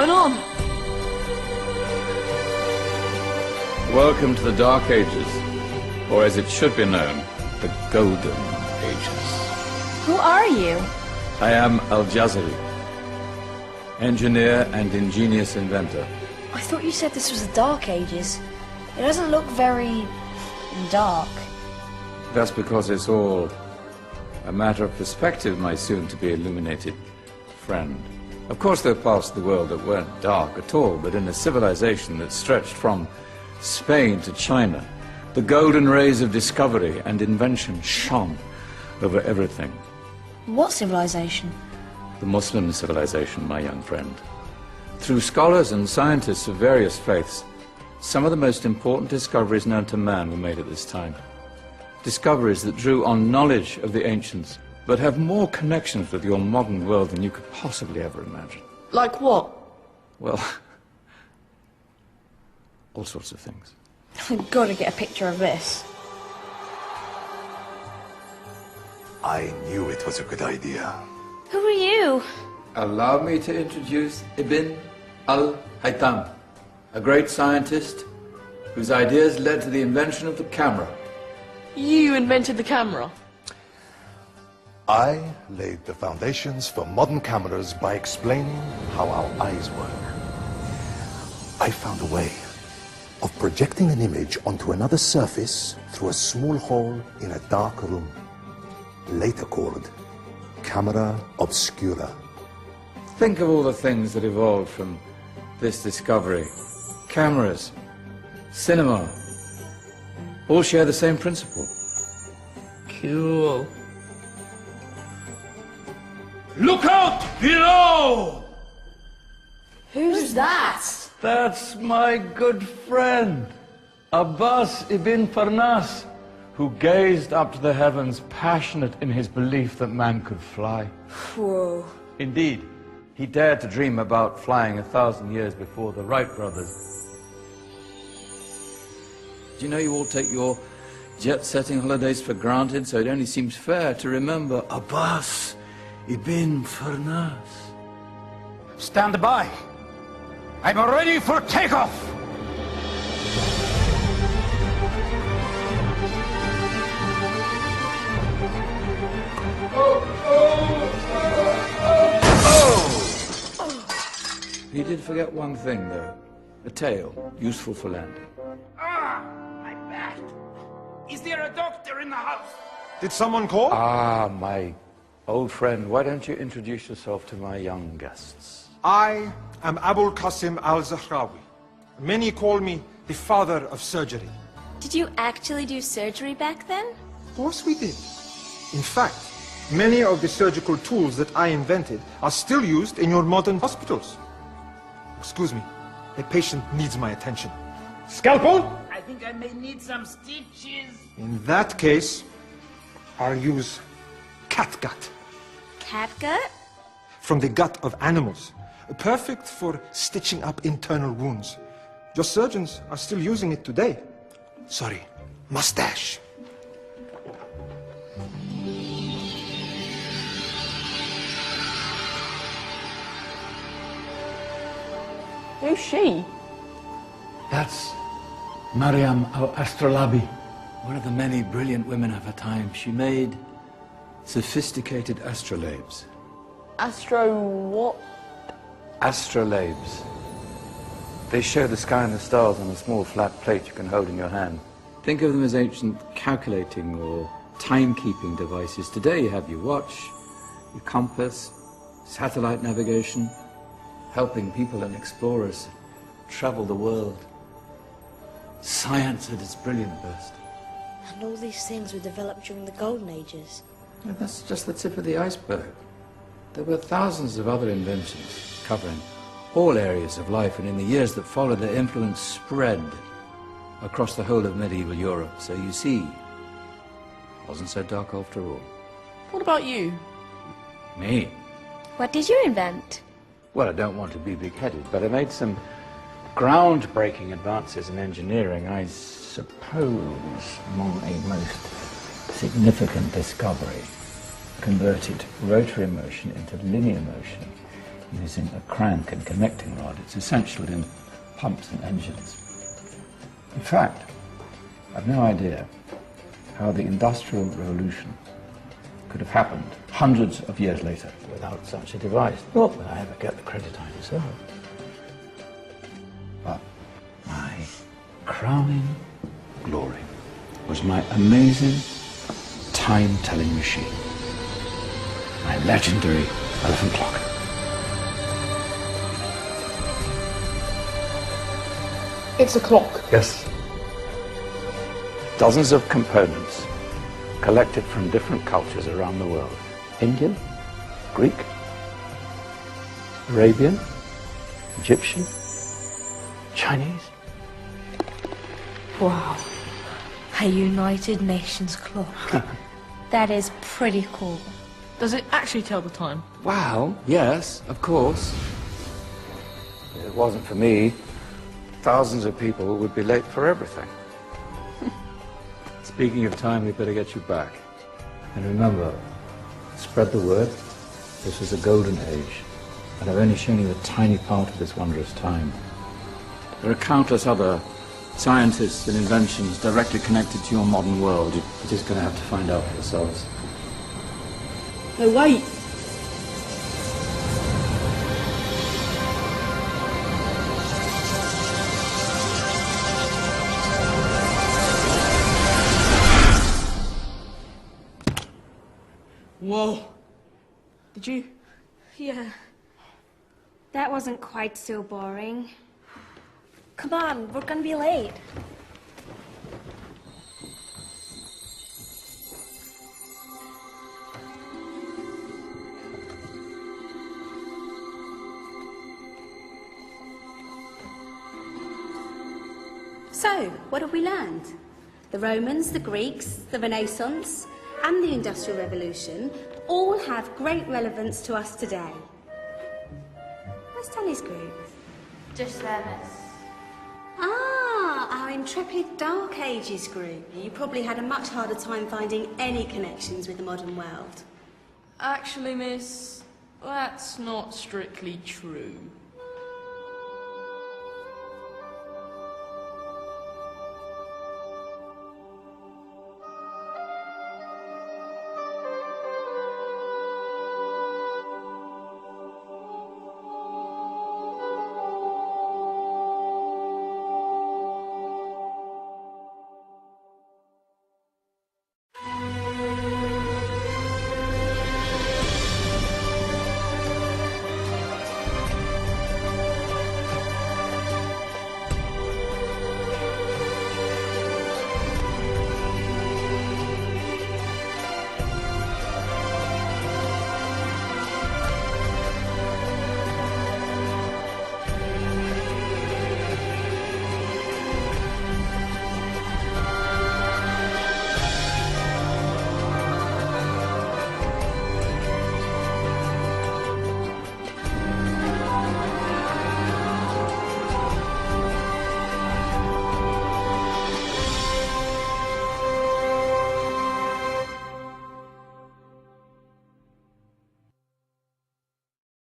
going on? Welcome to the Dark Ages, or as it should be known, the Golden Ages. Who are you? I am Al-Jazari, engineer and ingenious inventor. I thought you said this was the Dark Ages. It doesn't look very dark. That's because it's all a matter of perspective, my soon-to-be illuminated friend. Of course, there are parts of the world that weren't dark at all, but in a civilization that stretched from Spain to China, the golden rays of discovery and invention shone over everything. What civilization? The Muslim civilization, my young friend. Through scholars and scientists of various faiths, some of the most important discoveries known to man were made at this time. Discoveries that drew on knowledge of the ancients, but have more connections with your modern world than you could possibly ever imagine. Like what? Well, all sorts of things. I've got to get a picture of this. I knew it was a good idea. Who are you? Allow me to introduce Ibn al-Haytham, a great scientist whose ideas led to the invention of the camera. You invented the camera? I laid the foundations for modern cameras by explaining how our eyes work. I found a way of projecting an image onto another surface through a small hole in a dark room, later called camera obscura. Think of all the things that evolved from this discovery. Cameras, cinema, all share the same principle. Cool. Look out below! Who's that? That's my good friend, Abbas ibn Farnas, who gazed up to the heavens, passionate in his belief that man could fly. Whoa. Indeed, he dared to dream about flying 1,000 years before the Wright brothers. Do you know you all take your jet-setting holidays for granted, so it only seems fair to remember Abbas ibn Farnas? Stand by. I'm ready for takeoff. He did forget one thing, though. A tail, useful for landing. My back. Is there a doctor in the house? Did someone call? Ah, my old friend, why don't you introduce yourself to my young guests? I am Abul Qasim al-Zahrawi. Many call me the father of surgery. Did you actually do surgery back then? Of course we did. In fact, many of the surgical tools that I invented are still used in your modern hospitals. Excuse me, a patient needs my attention. Scalpel? I think I may need some stitches. In that case, I'll use catgut. Catgut? From the gut of animals. Perfect for stitching up internal wounds. Your surgeons are still using it today. Sorry, mustache. Who's she? That's Maryam al-Astrolabi, one of the many brilliant women of her time. She made sophisticated astrolabes. Astro what? Astrolabes. They show the sky and the stars on a small flat plate you can hold in your hand. Think of them as ancient calculating or timekeeping devices. Today you have your watch, your compass, satellite navigation, helping people and explorers travel the world. Science at its brilliant best. And all these things were developed during the Golden Ages. Yeah, that's just the tip of the iceberg. There were thousands of other inventions covering all areas of life, and in the years that followed, their influence spread across the whole of medieval Europe. So you see, it wasn't so dark after all. What about you? Me? What did you invent? Well, I don't want to be big-headed, but I made some groundbreaking advances in engineering. I suppose my most significant discovery converted rotary motion into linear motion using a crank and connecting rod. It's essential in pumps and engines. In fact, I've no idea how the Industrial Revolution could have happened hundreds of years later without such a device. Not that I ever get the credit I deserve. But my crowning glory was my amazing time-telling machine, my legendary elephant clock. It's a clock. Yes. Dozens of components collected from different cultures around the world. Indian, Greek, Arabian, Egyptian, Chinese. Wow. A United Nations clock. That is pretty cool. Does it actually tell the time? Wow, yes, of course. If it wasn't for me, thousands of people would be late for everything. Speaking of time, we'd better get you back. And remember, spread the word. This was a golden age, and I've only shown you a tiny part of this wondrous time. There are countless other scientists and inventions directly connected to your modern world. You're just going to have to find out for yourselves. No, wait. Whoa. Did you? Yeah. That wasn't quite so boring. Come on, we're gonna be late. So, what have we learned? The Romans, the Greeks, the Renaissance, and the Industrial Revolution all have great relevance to us today. Where's Danny's group? Just there, miss. Ah, our intrepid Dark Ages group. You probably had a much harder time finding any connections with the modern world. Actually, miss, that's not strictly true.